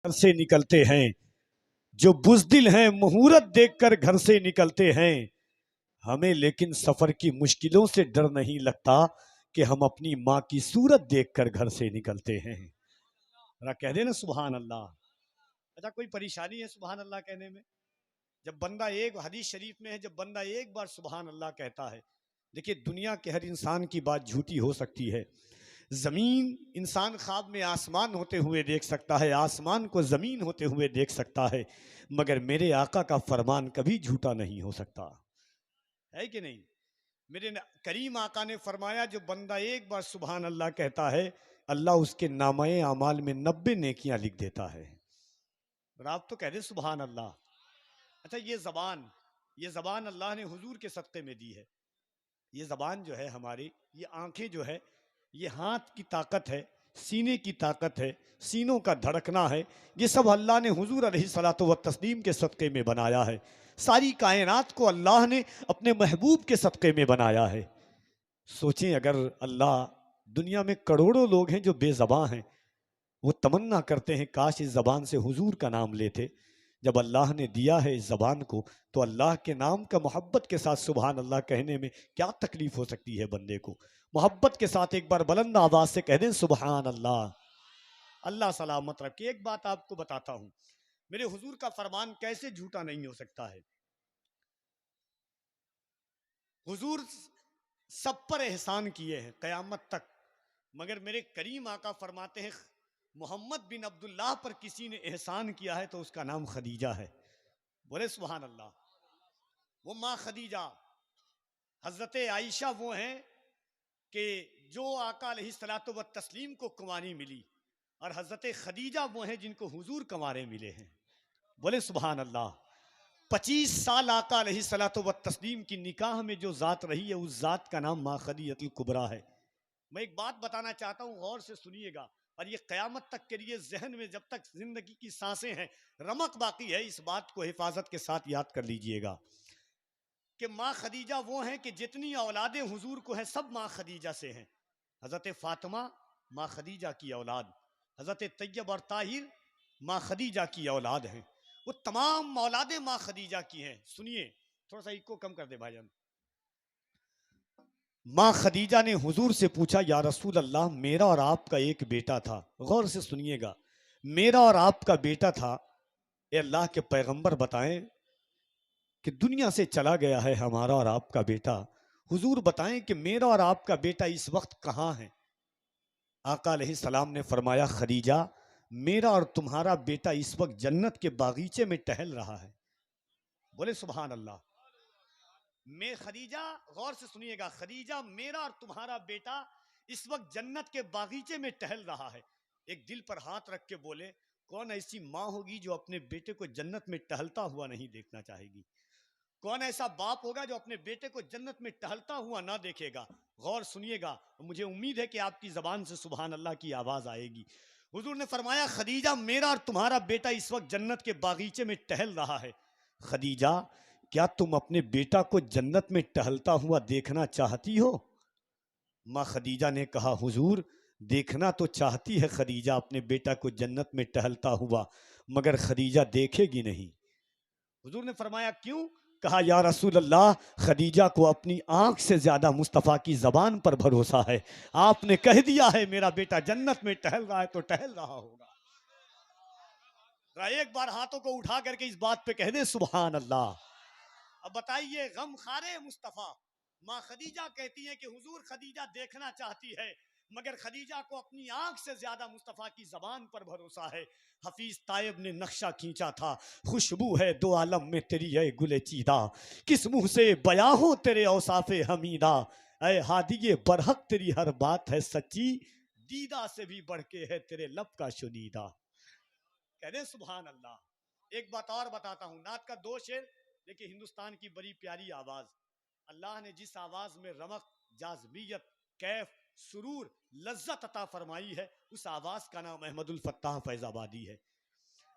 घर से निकलते हैं, जो बुज़दिल हैं मुहूर्त देखकर घर से निकलते हैं। हमें लेकिन सफर की मुश्किलों से डर नहीं लगता कि हम अपनी माँ की सूरत देखकर घर से निकलते हैं। जरा कह देना सुभान अल्लाह। अच्छा, कोई परेशानी है सुभान अल्लाह कहने में? जब बंदा एक हदीस शरीफ में है, जब बंदा एक बार सुभान अल्लाह कहता है, देखिए दुनिया के हर इंसान की बात झूठी हो सकती है। जमीन इंसान ख्वाब में आसमान होते हुए देख सकता है, आसमान को जमीन होते हुए देख सकता है, मगर मेरे आका का फरमान कभी झूठा नहीं हो सकता, है कि नहीं? मेरे करीम आका ने फरमाया, जो बंदा एक बार सुभान अल्लाह कहता है, अल्लाह उसके नामाए अमाल में 90 नेकियां लिख देता है। और आप तो कह रहे सुभान अल्लाह। अच्छा, ये जबान अल्लाह ने हुजूर के सदक़े में दी है। ये जबान जो है हमारी, ये आंखें जो है, ये हाथ की ताकत है, सीने की ताकत है, सीनों का धड़कना है, ये सब अल्लाह ने हुजूर अलैहिस्सलातु व तस्लीम के सदक़े में बनाया है। सारी कायनात को अल्लाह ने अपने महबूब के सदक़े में बनाया है। सोचें, अगर अल्लाह, दुनिया में करोड़ों लोग हैं जो बेज़बां हैं, वो तमन्ना करते हैं काश इस ज़बान से हुजूर का नाम लेते। जब अल्लाह ने दिया है इस ज़बान को, तो अल्लाह के नाम का मोहब्बत के साथ सुभान अल्लाह कहने में क्या तकलीफ हो सकती है बंदे को? मोहब्बत के साथ एक बार बुलंद आवाज से कह दें सुभान अल्लाह। अल्लाह सलामत रखे। एक बात आपको बताता हूं, मेरे हुजूर का फरमान कैसे झूठा नहीं हो सकता है। हुजूर सब पर एहसान किए हैं कयामत तक, मगर मेरे करीम आका फरमाते हैं, मोहम्मद बिन अब्दुल्लाह पर किसी ने एहसान किया है तो उसका नाम खदीजा है। बोले सुभान अल्लाह। वो माँ खदीजा, हजरत आयशा वो हैं कि जो आका अलैहिस्सलातु व तस्लीम को कुंवारी मिली, और हजरत खदीजा वो हैं जिनको हुजूर कुंवारे मिले हैं। बोले सुभान अल्लाह। 25 साल आका अलैहिस्सलातु व तस्लीम की निकाह में जो जात रही है, उस जात का नाम माँ खदीजतुल कुबरा है। मैं एक बात बताना चाहता हूँ, गौर से सुनिएगा, और ये क़यामत तक के लिए जहन में जब तक जिंदगी की सांसें हैं, रमक बाकी है, इस बात को हिफाजत के साथ याद कर लीजिएगा कि माँ खदीजा वो हैं कि जितनी औलादें हुजूर को हैं, सब माँ खदीजा से हैं। हज़रत फ़ातिमा माँ खदीजा की औलाद, हज़रत तैयब और ताहिर माँ खदीजा की औलाद हैं। वो तमाम औलादें माँ खदीजा की हैं। सुनिए, थोड़ा सा इको कम कर दे भाईजान। माँ खदीजा ने हुजूर से पूछा, या रसूल अल्लाह, मेरा और आपका एक बेटा था। गौर से सुनिएगा, मेरा और आपका बेटा था, ए अल्लाह के पैगंबर बताएं कि दुनिया से चला गया है हमारा और आपका बेटा। हुजूर बताएं कि मेरा और आपका बेटा इस वक्त कहाँ है? आका अलैहिस्सलाम ने फरमाया, खदीजा, मेरा और तुम्हारा बेटा इस वक्त जन्नत के बागीचे में टहल रहा है। बोले सुभान अल्लाह। मैं खदीजा, गौर से सुनिएगा, खदीजा, मेरा और तुम्हारा बेटा इस वक्त जन्नत के बागीचे में टहल रहा है। एक दिल पर हाथ रख के बोले, कौन ऐसी माँ होगी जो अपने बेटे को जन्नत में टहलता हुआ नहीं देखना चाहेगी? कौन ऐसा बाप होगा जो अपने बेटे को जन्नत में टहलता हुआ ना देखेगा? गौर सुनिएगा, मुझे उम्मीद है कि आपकी जबान से सुभान अल्लाह की आवाज आएगी। हुजूर ने फरमाया, खदीजा, मेरा और तुम्हारा बेटा इस वक्त जन्नत के बागीचे में टहल रहा है। खदीजा, क्या तुम अपने बेटा को जन्नत में टहलता हुआ देखना चाहती हो? माँ खदीजा ने कहा, हुजूर, देखना तो चाहती है खदीजा अपने बेटा को जन्नत में टहलता हुआ, मगर खदीजा देखेगी नहीं। हुजूर ने फरमाया, क्यों? कहा, या रसूल अल्लाह, खदीजा को अपनी आंख से ज्यादा मुस्तफ़ा की जबान पर भरोसा है। आपने कह दिया है मेरा बेटा जन्नत में टहल रहा है तो टहल रहा होगा। एक बार हाथों को उठा करके इस बात पे कह दे सुभान अल्लाह। अब बताइए, गम खारे मुस्तफ़ा, माँ खदीजा कहती है कि हुजूर, खदीजा देखना चाहती है, मगर खदीजा को अपनी आंख से ज्यादा मुस्तफ़ा की जबान पर भरोसा है। हफीज तायब ने नक्शा खींचा था, खुशबू है दो आलम में तेरी है गुले चीदा, किस मुंह से बयां हो तेरे औसाफे हमीदा, ऐ हादिये बरहक तेरी हर बात है सच्ची, दीदा से भी बढ़ के है तेरे लब का शुनीदा। कह दे सुभान अल्लाह। एक बात और बताता हूँ, नात का दो शेर। देखिए, हिंदुस्तान की बड़ी प्यारी आवाज, अल्लाह ने जिस आवाज में रमक, जाज़बियत, कैफ, सुरूर, लज्जत अता फरमाई है, उस आवाज का नाम अहमदुल फत्ताह फैजाबादी है।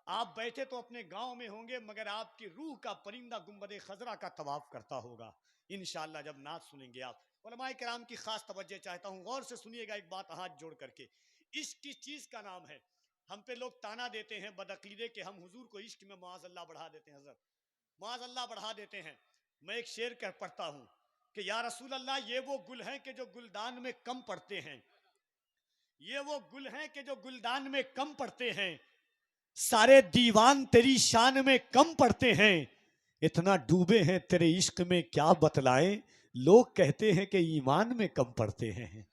आप बैठे तो अपने गांव में होंगे, मगर आपकी रूह का परिंदा गुंबद खजरा का तवाफ करता होगा इंशाअल्लाह जब नात सुनेंगे आप। उलमाए किराम की खास तवज्जो चाहता हूँ, गौर से सुनिएगा एक बात हाथ जोड़ करके। इश्क किस चीज का नाम है? हम पे लोग ताना देते हैं बदअकीदे के हम हुजूर को इश्क में माज़अल्लाह बढ़ा देते हैं, हजरत माज़अल्लाह बढ़ा देते हैं। मैं एक शेर कह पढ़ता हूँ कि या रसूल अल्लाह, ये वो गुल हैं कि जो गुलदान में कम पड़ते हैं, ये वो गुल हैं कि जो गुलदान में कम पड़ते हैं, सारे दीवान तेरी शान में कम पड़ते हैं, इतना डूबे हैं तेरे इश्क में क्या बतलाएं, लोग कहते हैं कि ईमान में कम पड़ते हैं।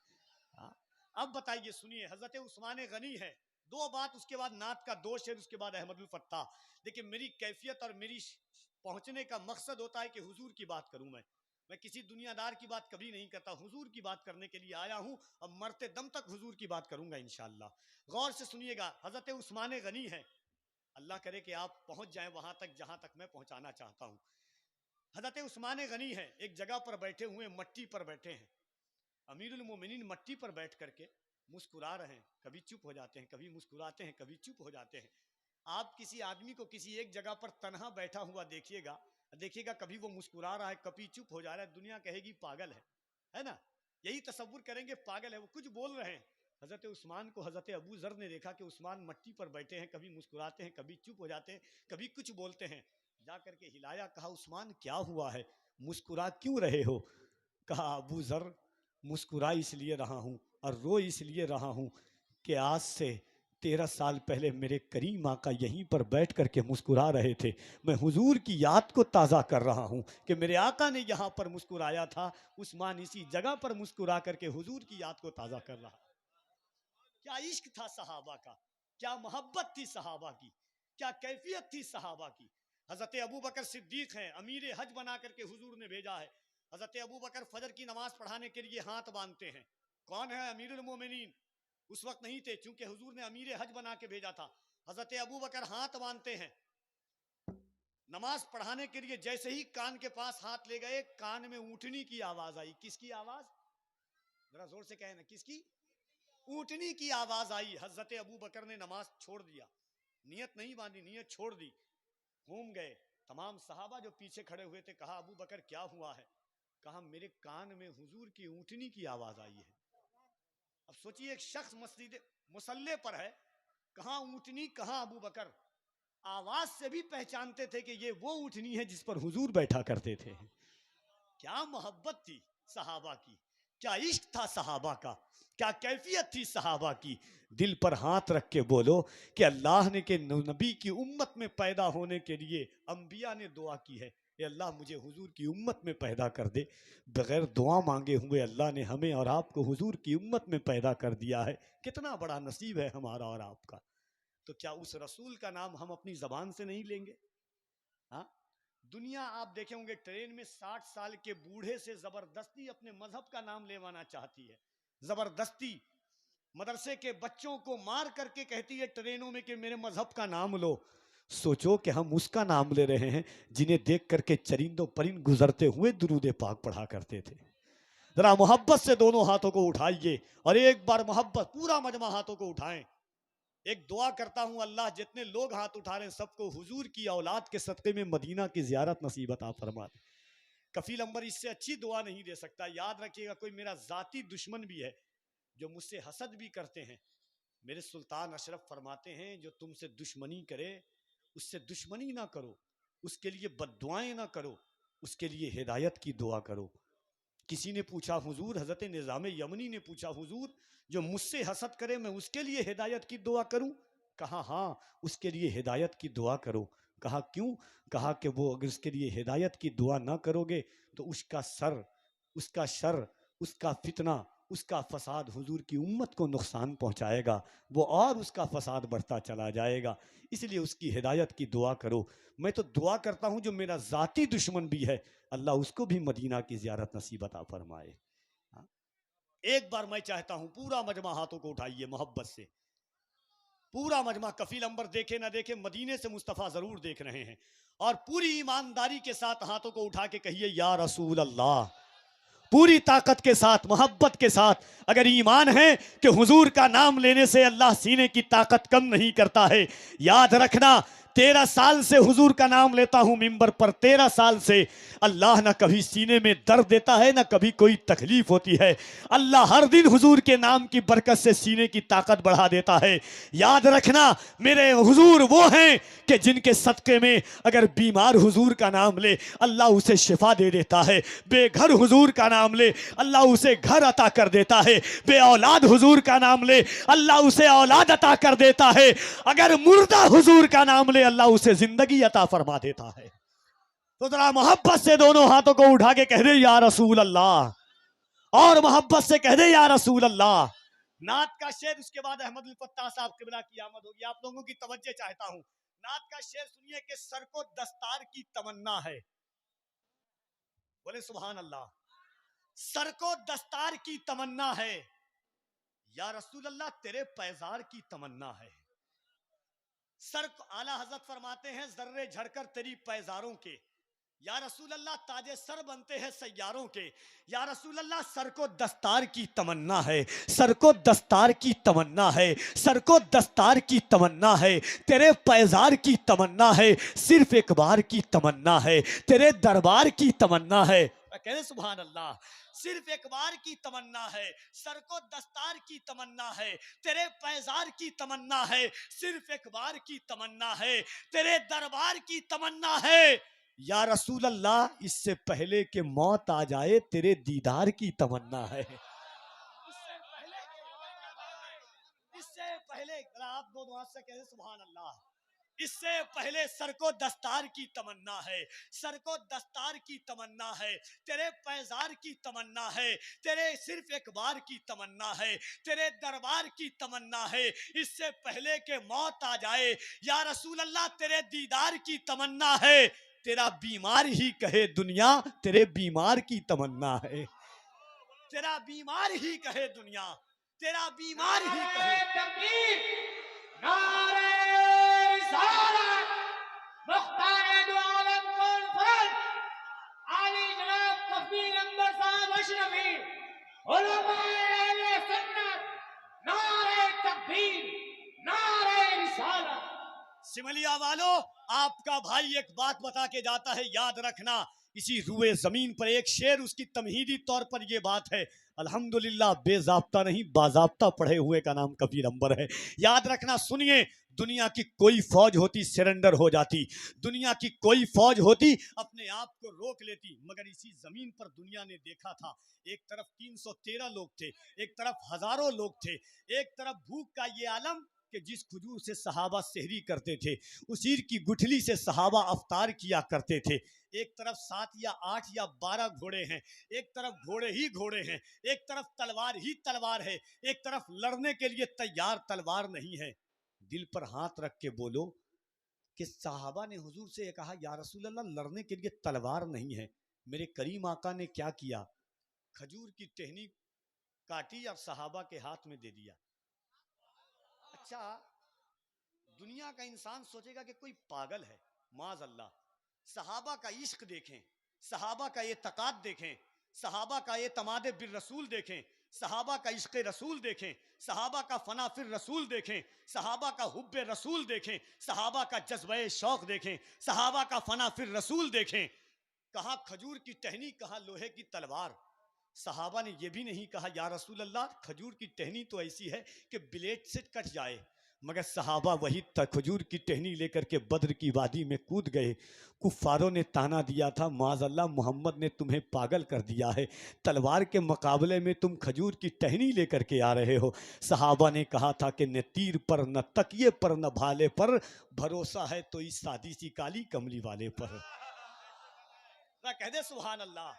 अब बताइए, सुनिए, हजरत उस्मान गनी है, दो बात, उसके बाद नात का दो शेर, उसके बाद अहमदुल फत्ताह। देखिए, मेरी कैफियत और मेरी पहुंचने का मकसद होता है कि हुजूर की बात करूं। मैं किसी दुनियादार की बात कभी नहीं करता, हुजूर की बात करने के लिए आया हूं और मरते दम तक हुजूर की बात करूंगा इंशाअल्लाह। गौर से सुनिएगा, हजरत उस्मान गनी है, अल्लाह करे कि आप पहुंच जाएं वहां तक जहां तक मैं पहुंचाना चाहता हूं। हजरत उस्मान गनी है, एक जगह पर बैठे हुए, मट्टी पर बैठे हैं। अमीरुल मोमिनीन मट्टी पर बैठ करके मुस्कुरा रहे हैं, कभी चुप हो जाते हैं, कभी मुस्कुराते हैं, कभी चुप हो जाते हैं। आप किसी आदमी को किसी एक जगह पर तन्हा बैठा हुआ देखिएगा, देखिएगा कभी वो मुस्कुरा रहा है, कभी चुप हो जा रहा है, दुनिया कहेगी पागल है ना, यही तसव्वुर करेंगे पागल है, वो कुछ बोल रहे हैं। हजरत उस्मान को हजरत अबू जर ने देखा कि उस्मान मट्टी पर बैठे हैं, कभी मुस्कुराते हैं, कभी चुप हो जाते हैं, कभी कुछ बोलते हैं। जा करके हिलाया, कहा उस्मान क्या हुआ है, मुस्कुरा क्यों रहे हो? कहा अबू जर, मुस्कुरा इसलिए रहा हूं और रो इसलिए रहा हूं कि आज से 13 साल पहले मेरे करीम आका यहीं पर बैठ करके मुस्कुरा रहे थे। मैं हुजूर की याद को ताज़ा कर रहा हूं कि मेरे आका ने यहाँ पर मुस्कुराया था। उस्मान इसी जगह पर मुस्कुरा करके हुजूर की याद को ताज़ा कर रहा। क्या इश्क था सहाबा का, क्या मोहब्बत थी सहाबा की, क्या कैफियत थी सहाबा की। हजरत अबू बकर सिद्दीक हैं, अमीर हज बना करके हुजूर ने भेजा है। हजरत अबू बकर फजर की नमाज पढ़ाने के लिए हाथ बांधते हैं। कौन है? अमीरुल मोमिनीन। उस वक्त नहीं थे, चूंकि हुजूर ने अमीर हज बना के भेजा था। हजरत अबू बकर हाथ बांधते हैं नमाज पढ़ाने के लिए। जैसे ही कान के पास हाथ ले गए, कान में ऊँटनी की आवाज आई। किसकी आवाज? जरा जोर से कहें ना, किसकी? ऊँटनी की आवाज आई। हजरत अबू बकर ने नमाज छोड़ दिया, नियत नहीं बांधी, नियत छोड़ दी, घूम गए। तमाम सहाबा जो पीछे खड़े हुए थे, कहा अबू बकर क्या हुआ है? कहा मेरे कान में हुजूर की ऊँटनी की आवाज आई है। अब सोचिए, एक शख्स मस्जिद मुसल्ले पर है, कहां ऊँटनी कहां अबू बकर। आवाज से भी पहचानते थे कि ये वो ऊँटनी है जिस पर हुजूर बैठा करते थे। क्या मोहब्बत थी सहाबा की, क्या इश्क था सहाबा का, क्या कैफियत थी सहाबा की। दिल पर हाथ रख के बोलो कि अल्लाह ने के नबी की उम्मत में पैदा होने के लिए अंबिया ने दुआ की है, अल्लाह मुझे हुजूर की उम्मत में पैदा कर दे। बगैर दुआ मांगे हुए अल्लाह ने हमें और आपको हुजूर की उम्मत में पैदा कर दिया है। कितना बड़ा नसीब है हमारा और आपका। तो क्या उस रसूल का नाम हम अपनी जबान से नहीं लेंगे? हाँ, दुनिया आप देखे होंगे, ट्रेन में 60 साल के बूढ़े से जबरदस्ती अपने मजहब का नाम लेवाना चाहती है, जबरदस्ती। मदरसे के बच्चों को मार करके कहती है ट्रेनों में कि मेरे मजहब का नाम लो। सोचो कि हम उसका नाम ले रहे हैं जिन्हें देख करके चरिंदों परिंद गुजरते हुए दुरूद पाक पढ़ा करते थे। जरा मोहब्बत से दोनों हाथों को उठाइए और एक बार मोहब्बत, पूरा मजमा हाथों को उठाएं। एक दुआ करता हूं, अल्लाह जितने लोग हाथ उठा रहे हैं सबको हुजूर की औलाद के सदक़े में मदीना की ज़ियारत नसीब अता फरमा दे। कफील अंबर इससे अच्छी दुआ नहीं दे सकता। याद रखिएगा, कोई मेरा ज़ाती दुश्मन भी है जो मुझसे हसद भी करते हैं, मेरे सुल्तान अशरफ फरमाते हैं जो तुमसे दुश्मनी करे उससे दुश्मनी ना करो, उसके लिए बद्दुआएं ना करो, उसके लिए हिदायत की दुआ करो। किसी ने पूछा हुजूर, हजरत निज़ाम यमनी ने पूछा हुजूर, जो मुझसे हसद करे मैं उसके लिए हिदायत की दुआ करूं? कहा हाँ, उसके लिए हिदायत की दुआ करो। कहा क्यों? कहा कि वो अगर उसके लिए हिदायत की दुआ ना करोगे तो उसका सर, उसका शर, उसका फितना, उसका फसाद हुजूर की उम्मत को नुकसान पहुंचाएगा, वो और उसका फसाद बढ़ता चला जाएगा। इसलिए उसकी हिदायत की दुआ करो। मैं तो दुआ करता हूं जो मेरा ज़ाती दुश्मन भी है, अल्लाह उसको भी मदीना की ज़ियारत नसीब अता फरमाए। हाँ? एक बार मैं चाहता हूं पूरा मजमा हाथों को उठाइए मोहब्बत से, पूरा मजमा, कफील अंबर देखे ना देखे मदीने से मुस्तफ़ा ज़रूर देख रहे हैं, और पूरी ईमानदारी के साथ हाथों को उठा के कहिए या रसूल अल्लाह। पूरी ताकत के साथ, मोहब्बत के साथ। अगर ईमान है कि हुजूर का नाम लेने से अल्लाह सीने की ताकत कम नहीं करता है, याद रखना 13 साल से हुजूर का नाम लेता हूं मिंबर पर, 13 साल से। अल्लाह ना कभी सीने में दर्द देता है, ना कभी कोई तकलीफ होती है। अल्लाह हर दिन हुजूर के नाम की बरकत से सीने की ताकत बढ़ा देता है। याद रखना मेरे हुजूर वो हैं कि जिनके सदके में अगर बीमार हुजूर का नाम ले अल्लाह उसे शिफा दे देता है, बेघर हुजूर का नाम ले अल्लाह उसे घर अता कर देता है, बे औलाद हुजूर का नाम ले अल्लाह उसे औलाद अता कर देता है, अगर मुर्दा हुजूर का नाम ले अल्लाह उसे जिंदगी अता फरमा देता है। तो जरा मोहब्बत से दोनों हाथों को उठा के कह दे या रसूल अल्लाह, और मोहब्बत से कह दे या रसूल अल्लाह। नात का शेर, उसके बाद अहमद फत्ताह साहब किबला की आमद होगी। आप लोगों की तवज्जो चाहता हूं। नात का शेर सुनिए कि सर को दस्तार की तमन्ना है, बोले सुभान अल्लाह। सर को दस्तार की तमन्ना है, या रसूल अल्लाह तेरे पैजार की तमन्ना है। सर को आला हजरत फरमाते हैं जर्रे झड़कर तेरी पैजारों के, या रसूल अल्लाह ताजे सर बनते हैं सैयारों के। या रसूल अल्लाह सर को दस्तार की तमन्ना है, सर को दस्तार की तमन्ना है, सर को दस्तार की तमन्ना है, तेरे पैजार की तमन्ना है, सिर्फ एक बार की तमन्ना है, तेरे दरबार की तमन्ना है। कह सुभान अल्लाह। सिर्फ एक बार की तमन्ना है, सर को दस्तार की तमन्ना है, तेरे पैजार की तमन्ना है, सिर्फ एक बार की तमन्ना है, तेरे दरबार की तमन्ना है। या रसूल अल्लाह इससे पहले कि मौत आ जाए तेरे दीदार की तमन्ना है। इससे पहले आप दो हाथ से कहें सुभान अल्लाह। इससे पहले सर को दस्तार की तमन्ना है, सर को दस्तार की तमन्ना है, तेरे पैजार की तमन्ना है, तेरे सिर्फ एक बार की तमन्ना है, तेरे दरबार की तमन्ना है। इससे पहले के मौत आ जाए या रसूल अल्लाह तेरे दीदार की तमन्ना है, तेरा बीमार ही कहे दुनिया तेरे बीमार की तमन्ना है, तेरा बीमार ही कहे दुनिया तेरा बीमार ही कहे। सिमलिया वालों, आपका भाई एक बात बता के जाता है, याद रखना। इसी रुए जमीन पर एक शेर, उसकी तमहीदी तौर पर यह बात है, अल्हम्दुलिल्लाह बेजाब्ता नहीं बाजाब्ता पढ़े हुए का नाम कबीर अंबर है। याद रखना, सुनिए, दुनिया की कोई फौज होती सरेंडर हो जाती, दुनिया की कोई फौज होती अपने आप को रोक लेती, मगर इसी जमीन पर दुनिया ने देखा था, एक तरफ 313 लोग थे, एक तरफ हजारों लोग थे, एक तरफ भूख का ये आलम कि जिस खजूर से सहाबा सहरी करते थे उसी की गुठली से सहाबा अफ्तार किया करते थे। एक तरफ 7 या 8 या 12 घोड़े हैं, एक तरफ घोड़े ही घोड़े हैं, एक तरफ तलवार ही तलवार है, एक तरफ लड़ने के लिए तैयार तलवार नहीं है। दिल पर हाथ रख के बोलो कि सहाबा ने हुजूर से कहा, या रसूल अल्लाह लड़ने के लिए तलवार नहीं है। मेरे करीम आका ने क्या किया, खजूर की टहनी काटी और सहाबा के हाथ में दे दिया। अच्छा, दुनिया का इंसान सोचेगा कि कोई पागल है, माज अल्लाह। सहाबा का इश्क देखें, सहाबा का ये तकात देखें, सहाबा का ये तमादे बिर रसूल देखें, सहाबा का इश्क रसूल देखें, सहाबा का फना फिर रसूल देखें, सहाबा का हुब्बे रसूल देखें, सहाबा का जज्बे शौक देखें, सहाबा का फना फिर रसूल देखें। कहा खजूर की टहनी, कहा लोहे की तलवार। सहाबा ने यह भी नहीं कहा या रसूल अल्लाह खजूर की टहनी तो ऐसी है कि ब्लेड से कट जाए, मगर सहाबा वही खजूर की टहनी लेकर के बद्र की वादी में कूद गए। कुफारों ने ताना दिया था, माज़अल्लाह मोहम्मद ने तुम्हें पागल कर दिया है, तलवार के मुकाबले में तुम खजूर की टहनी लेकर के आ रहे हो। सहाबा ने कहा था कि न तीर पर न तकिए पर न भाले पर, भरोसा है तो इस सादी सी काली कमली वाले पर। कह दे सुभान अल्लाह।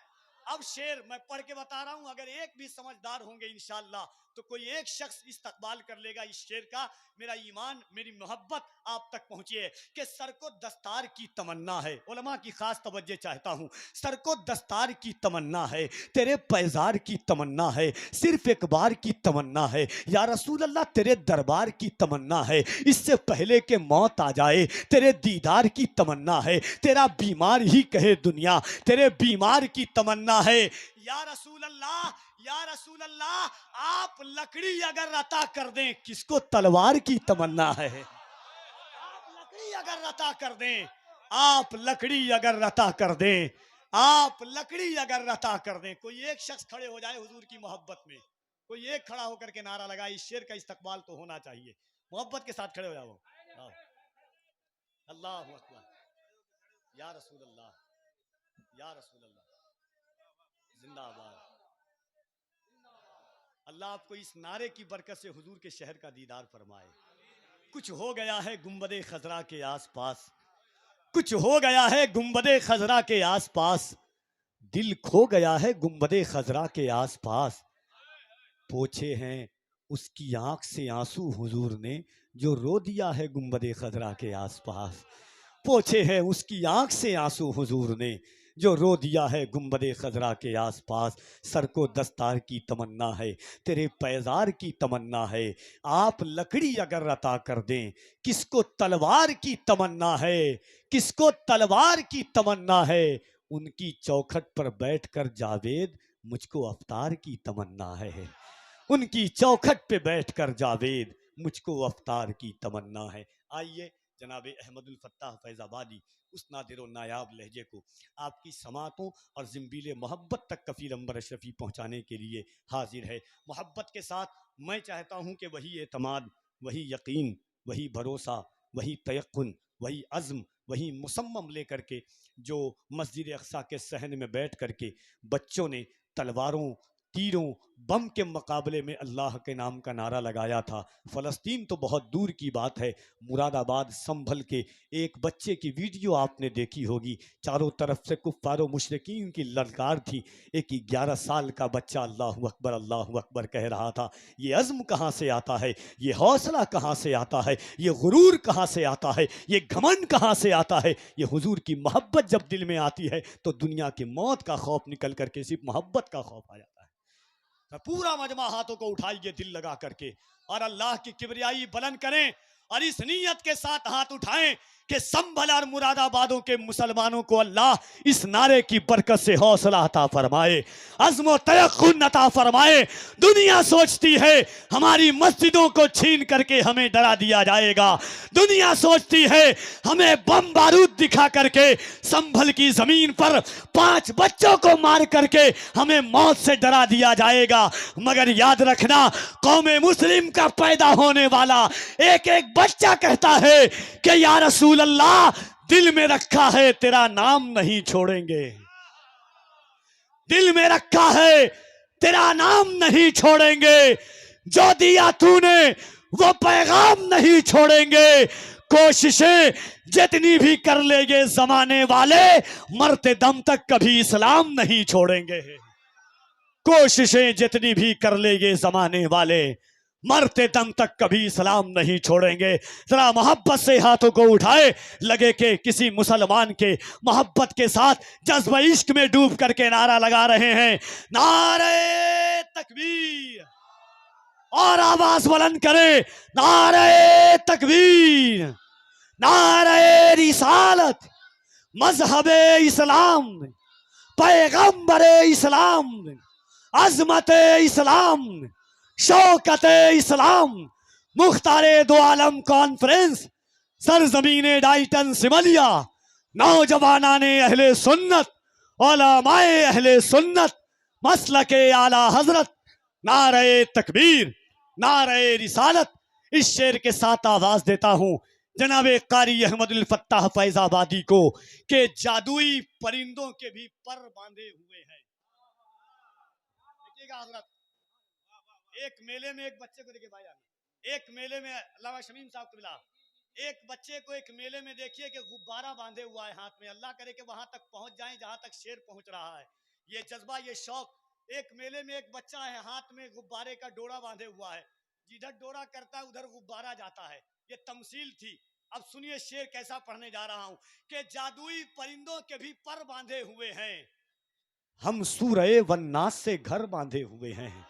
अब शेर मैं पढ़ के बता रहा हूं, अगर एक भी समझदार होंगे इंशाअल्लाह तो कोई एक शख्स इस्तकबाल कर लेगा इस शेर का। मेरा ईमान मेरी मोहब्बत आप तक पहुंची है कि सर को दस्तार की तमन्ना है, उलमा की खास तवज्जो चाहता हूं। सर को दस्तार की तमन्ना है, तेरे पैजार की तमन्ना है, सिर्फ एक बार की तमन्ना है, या रसूल अल्लाह तेरे दरबार की तमन्ना है, इससे पहले के मौत आ जाए तेरे दीदार की तमन्ना है, तेरा बीमार ही कहे दुनिया तेरे बीमार की तमन्ना है। या रसूल अल्लाह, या रसूल अल्लाह, आप लकड़ी अगर अता कर दें किसको तलवार की तमन्ना है। आप लकड़ी अगर रता कर दें, आप लकड़ी अगर रता कर दें, आप लकड़ी अगर रता कर दें। कोई एक शख्स खड़े हो जाए हुजूर की मोहब्बत में, कोई एक खड़ा होकर के नारा लगाए, इस शेर का इस्तकबाल तो होना चाहिए। मोहब्बत के साथ खड़े हो जाओ। अल्लाह अकबर, या रसूल अल्लाह, या रसूल अल्लाह, जिंदाबाद। अल्लाह आपको इस नारे की बरकत से हुजूर के शहर का दीदार फरमाए। कुछ हो गया है गुंबदे खजरा के आसपास, कुछ हो गया है गुंबदे खजरा के आसपास, दिल खो गया है गुंबदे खजरा के आसपास। पोछे हैं उसकी आंख से आंसू हुजूर ने, जो रो दिया है गुंबदे खजरा के आसपास। पोछे हैं उसकी आंख से आंसू हुजूर ने, जो रो दिया है गुंबदे खजरा के आसपास। सर को दस्तार की तमन्ना है, तेरे पैजार की तमन्ना है। आप लकड़ी अगर रता कर दें, किसको तलवार की तमन्ना है, किसको तलवार की तमन्ना है। उनकी चौखट पर बैठकर जावेद, मुझको अफ्तार की तमन्ना है। उनकी चौखट पे बैठकर जावेद, मुझको अफ्तार की तमन्ना है। आइए जनाब अहमदुल फत्ताह फैज़ाबादी उस नादिर नायाब लहजे को आपकी समातों और ज़िम्बील मोहब्बत तक कफ़ील अंबर अशरफ़ी पहुँचाने के लिए हाजिर है। मोहब्बत के साथ मैं चाहता हूँ कि वही एतमाद, वही यकीन, वही भरोसा, वही तयक्कुन, वही अज़्म, वही मुसम्मम लेकर के जो मस्जिद अक़सा के सहन में बैठ कर के बच्चों ने तलवारों, तीरों, बम के मुकाबले में अल्लाह के नाम का नारा लगाया था। फ़लस्तीन तो बहुत दूर की बात है, मुरादाबाद संभल के एक बच्चे की वीडियो आपने देखी होगी। चारों तरफ से कुफ़ार व मुशरिकीन की ललकार थी। एक 11 साल का बच्चा अल्लाहु अकबर कह रहा था। ये अज़्म कहाँ से आता है, ये हौसला कहाँ से आता है, ये गुरूर कहाँ से आता है, ये घमंड कहाँ से आता है। ये हुजूर की मोहब्बत जब दिल में आती है तो दुनिया की मौत का खौफ निकल करके सिर्फ मोहब्बत का खौफ आ जाता है। तो पूरा मजमा हाथों को उठाइए दिल लगा करके और अल्लाह की किबरियाई बुलंद करें और इस नीयत के साथ हाथ उठाएं कि संभल और मुरादाबादों के मुसलमानों को अल्लाह इस नारे की बरकत से हौसला अता फरमाए, अज़्म तयक्कुन अता फरमाए। दुनिया सोचती है हमारी मस्जिदों को छीन करके हमें डरा दिया जाएगा, दुनिया सोचती है हमें बम बारूद दिखा करके संभल की जमीन पर 5 बच्चों को मार करके हमें मौत से डरा दिया जाएगा। मगर याद रखना, कौमे मुस्लिम का पैदा होने वाला एक एक बच्चा कहता है कि या रसूल अल्लाह, दिल में रखा है तेरा नाम नहीं छोड़ेंगे, दिल में रखा है तेरा नाम नहीं छोड़ेंगे, जो दिया तूने वो पैगाम नहीं छोड़ेंगे। कोशिशें जितनी भी कर लेंगे जमाने वाले, मरते दम तक कभी इस्लाम नहीं छोड़ेंगे। कोशिशें जितनी भी कर लेंगे जमाने वाले, मरते दम तक कभी इस्लाम नहीं छोड़ेंगे। जरा मोहब्बत से हाथों को उठाए, लगे कि किसी मुसलमान के मोहब्बत के साथ जज्बा इश्क में डूब करके नारा लगा रहे हैं। नारे तकबीर, और आवाज बुलंद करे, नारे तकबीर, नारे रिसालत, मजहबे इस्लाम, पैगंबरे इस्लाम, अजमत इस्लाम, शौकत इस्लाम, मुख्तारे दो आलम कॉन्फ्रेंस, सरजमीने डाइटन सिमलिया, नौजवानाने अहले सुन्नत, उलमाए अहले सुन्नत, मसलके आला हजरत, नारे तकबीर, नारे रिसालत। इस शेर के साथ आवाज देता हूँ जनाबे कारी अहमदुल फत्ताह फैजाबादी को कि जादुई परिंदों के भी पर बांधे हुए हैं। देखिएगा हजरत, एक मेले में एक बच्चे को देखिए भाईजान, एक मेले में अल्लामा शमीम साहब को मिला, एक बच्चे को एक मेले में देखिए कि गुब्बारा बांधे हुआ है हाथ में। अल्लाह करे कि वहां तक पहुंच जाएं जहां तक शेर पहुंच रहा है। ये जज्बा, ये शौक, एक मेले में एक बच्चा है हाथ में गुब्बारे का डोरा बांधे हुआ है, जिधर डोरा करता है उधर गुब्बारा जाता है। ये तमसील थी। अब सुनिए शेर कैसा पढ़ने जा रहा हूं कि जादुई परिंदों के भी पर बांधे हुए हैं, हम सूरह वन्नास से घर बांधे हुए हैं।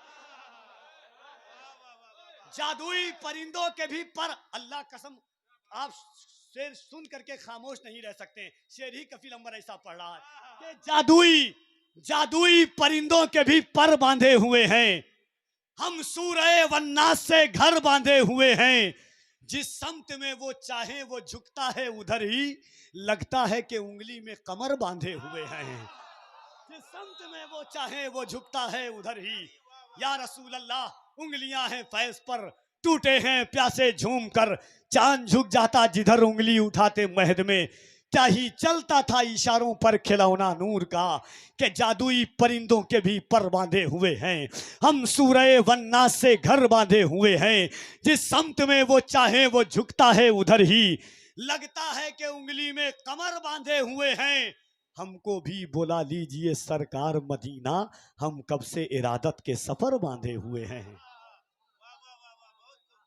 जादुई परिंदों के भी पर, अल्लाह कसम आप शेर सुन करके खामोश नहीं रह सकते। शेर ही कफील अंबर ऐसा पढ़ रहा है कि जादुई परिंदों के भी पर बांधे हुए हैं, हम सूरह वन्नास से घर बांधे हुए हैं। जिस समत में वो चाहे वो झुकता है उधर ही, लगता है कि उंगली में कमर बांधे हुए हैं। जिस समत में वो चाहे वो झुकता है उधर ही, या रसूल अल्लाह, उंगलियां हैं फैज पर, टूटे हैं प्यासे झूम कर, चांद झुक जाता जिधर उंगली उठाते महद में। क्या ही चलता था इशारों पर खिलौना नूर का, कि जादुई परिंदों के भी पर बांधे हुए हैं। हम सूरह वन्नास से घर बांधे हुए हैं। जिस समत में वो चाहे वो झुकता है उधर ही, लगता है कि उंगली में कमर बांधे हुए हैं। हमको भी बुला लीजिए सरकार मदीना, हम कब से इरादत के सफर बांधे हुए हैं।